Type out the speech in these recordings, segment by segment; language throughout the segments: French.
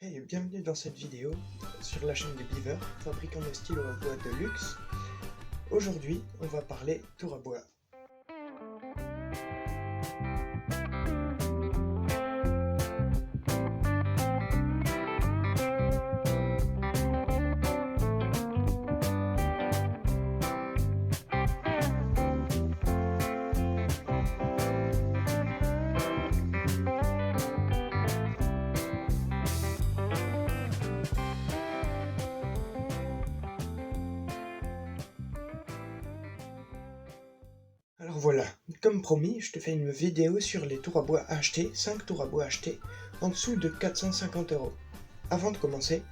Hey, bienvenue dans cette vidéo sur la chaîne de Beaver, fabricant de stylos à bois de luxe. Aujourd'hui, on va parler tour à bois. Alors voilà, comme promis, je te fais une vidéo sur les tours à bois achetés, 5 tours à bois achetés en dessous de 450 €. Avant de commencer,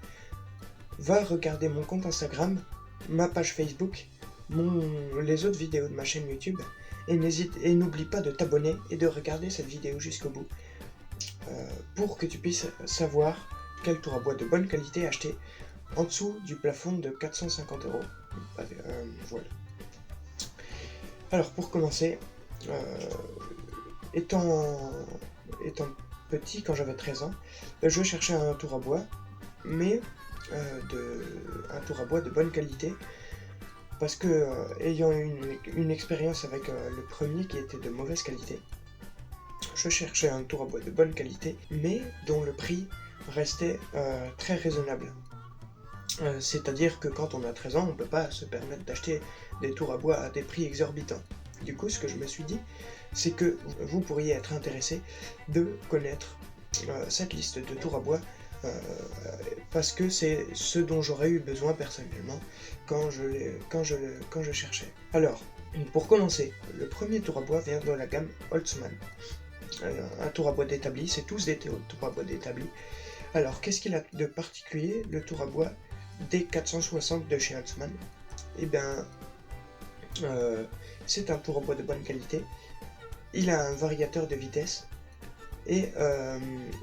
va regarder mon compte Instagram, ma page Facebook, les autres vidéos de ma chaîne YouTube, et n'oublie pas de t'abonner et de regarder cette vidéo jusqu'au bout, pour que tu puisses savoir quel tour à bois de bonne qualité acheter en dessous du plafond de 450 €. Voilà. Alors pour commencer, étant petit, quand j'avais 13 ans, je cherchais un tour à bois, mais un tour à bois de bonne qualité, parce que ayant une expérience avec le premier qui était de mauvaise qualité, je cherchais un tour à bois de bonne qualité, mais dont le prix restait très raisonnable. C'est-à-dire que quand on a 13 ans, on ne peut pas se permettre d'acheter des tours à bois à des prix exorbitants. Du coup, ce que je me suis dit, c'est que vous pourriez être intéressé de connaître cette liste de tours à bois, parce que c'est ce dont j'aurais eu besoin personnellement quand je cherchais. Alors, pour commencer, le premier tour à bois vient de la gamme Holtzmann. Un tour à bois d'établi, c'est tous des tours à bois d'établi. Alors, qu'est-ce qu'il a de particulier, le tour à bois D460 de chez Holtzmann? Eh bien, c'est un tour à bois de bonne qualité. Il a un variateur de vitesse et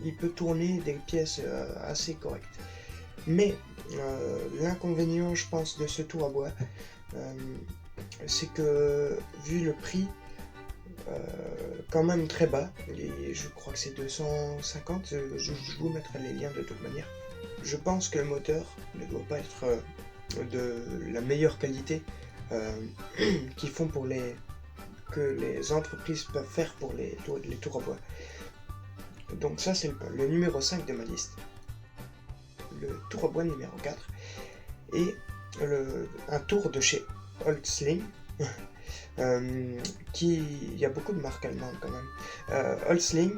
il peut tourner des pièces assez correctes. Mais l'inconvénient, je pense, de ce tour à bois, c'est que vu le prix quand même très bas, et je crois que c'est 250, je vous mettrai les liens de toute manière. Je pense que le moteur ne doit pas être de la meilleure qualité qu'ils font que les entreprises peuvent faire pour les tours à bois. Donc ça, c'est le numéro 5 de ma liste. Le tour à bois numéro 4 est un tour de chez Holtzling. Il y a beaucoup de marques allemandes quand même. Holtzling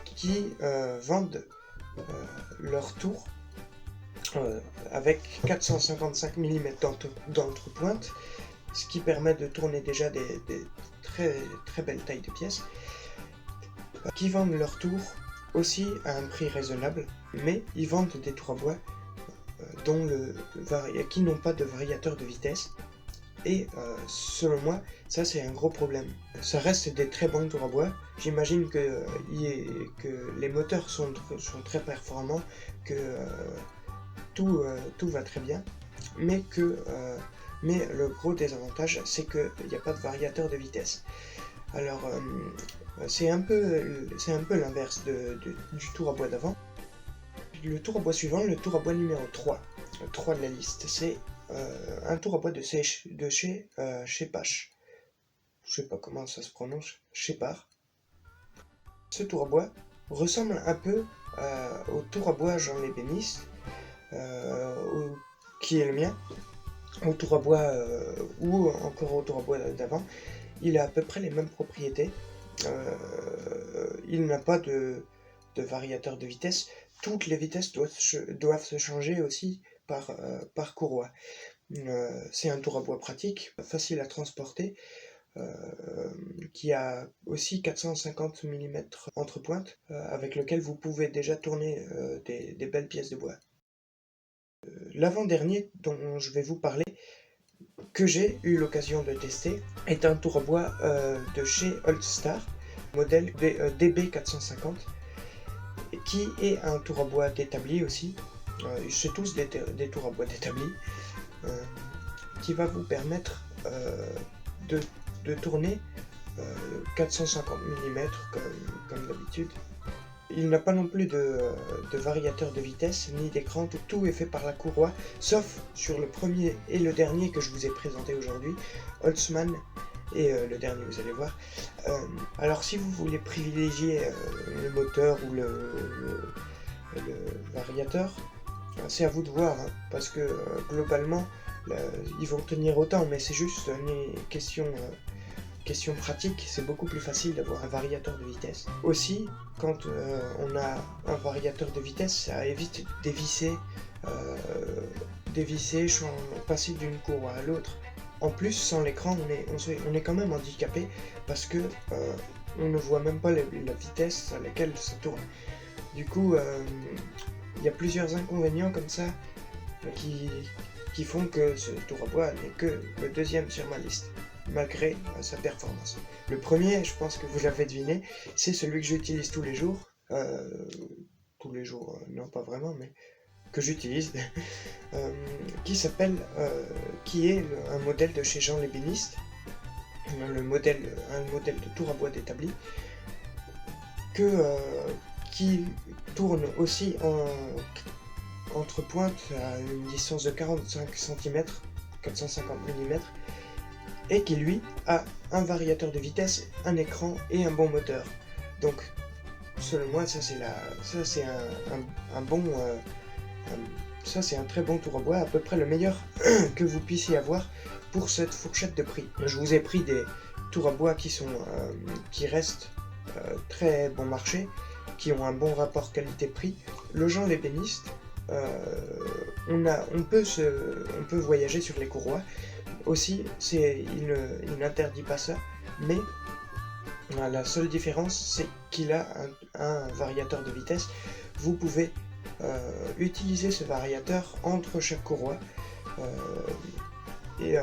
qui vendent leur tour avec 455 mm d'entrepointe, ce qui permet de tourner déjà des très belles tailles de pièces, qui vendent leur tour aussi à un prix raisonnable, mais ils vendent des tours à bois qui n'ont pas de variateur de vitesse. Et selon moi, ça c'est un gros problème. Ça reste des très bons tours à bois. J'imagine que les moteurs sont très performants, que tout va très bien, mais le gros désavantage, c'est qu'il n'y a pas de variateur de vitesse. Alors c'est un peu l'inverse du tour à bois d'avant. Le tour à bois suivant, le tour à bois numéro 3 de la liste, c'est un tour à bois de chez Schepasch. Je sais pas comment ça se prononce, Schepar. Ce tour à bois ressemble un peu au tour à bois Jean l'ébéniste, qui est le mien, au tour à bois ou encore au tour à bois d'avant. Il a à peu près les mêmes propriétés. Il n'a pas de variateur de vitesse. Toutes les vitesses doivent se changer aussi par courroie. C'est un tour à bois pratique, facile à transporter, qui a aussi 450 mm entre pointes, avec lequel vous pouvez déjà tourner des belles pièces de bois. L'avant-dernier dont je vais vous parler, que j'ai eu l'occasion de tester, est un tour à bois de chez Holtstar, modèle DB450, qui est un tour à bois d'établi aussi. C'est tous des tours à bois d'établi, qui va vous permettre de tourner 450 mm comme d'habitude, Il n'a pas non plus de variateur de vitesse, ni d'écran, tout est fait par la courroie, sauf sur le premier et le dernier que je vous ai présenté aujourd'hui, Holtzmann, et le dernier vous allez voir. Alors si vous voulez privilégier le moteur ou le variateur, c'est à vous de voir, hein, parce que globalement, ils vont tenir autant, mais c'est juste une question pratique, c'est beaucoup plus facile d'avoir un variateur de vitesse. Aussi, quand on a un variateur de vitesse, ça évite d'évisser, passer d'une courroie à l'autre. En plus, sans l'écran, on est quand même handicapé parce que on ne voit même pas la vitesse à laquelle ça tourne. Du coup, il y a plusieurs inconvénients comme ça qui font que ce tour à bois n'est que le deuxième sur ma liste, malgré sa performance. Le premier, je pense que vous l'avez deviné, c'est celui que j'utilise tous les jours. Non pas vraiment, mais que j'utilise, qui est un modèle de chez Jean l'ébéniste, un modèle de tour à bois d'établi, qui tourne aussi entre pointes à une distance de 45 cm, 450 mm, et qui lui a un variateur de vitesse, un écran et un bon moteur. Donc selon moi ça c'est un très bon tour à bois, à peu près le meilleur que vous puissiez avoir pour cette fourchette de prix. Je vous ai pris des tours à bois qui restent très bon marché, qui ont un bon rapport qualité-prix. Le Jean l'ébéniste, on peut voyager sur les courroies. Aussi, il n'interdit pas ça, mais la seule différence, c'est qu'il a un variateur de vitesse. Vous pouvez utiliser ce variateur entre chaque courroie. Il y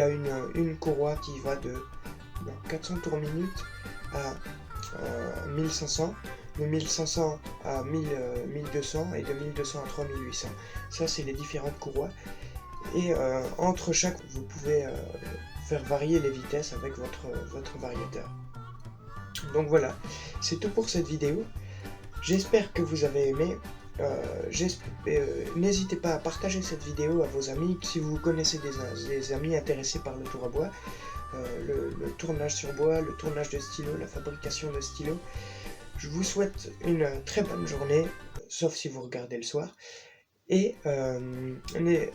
a une courroie qui va de 400 tours minute à 1500, de 1500 à 1200 et de 1200 à 3800. Ça, c'est les différentes courroies. Et entre chaque, vous pouvez faire varier les vitesses avec votre variateur. Donc voilà, c'est tout pour cette vidéo. J'espère que vous avez aimé. N'hésitez pas à partager cette vidéo à vos amis si vous connaissez des amis intéressés par le tour à bois, le tournage sur bois, le tournage de stylo, la fabrication de stylos. Je vous souhaite une très bonne journée, sauf si vous regardez le soir, et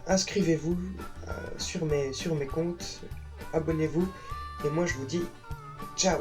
inscrivez-vous sur mes comptes, abonnez-vous, et moi je vous dis ciao.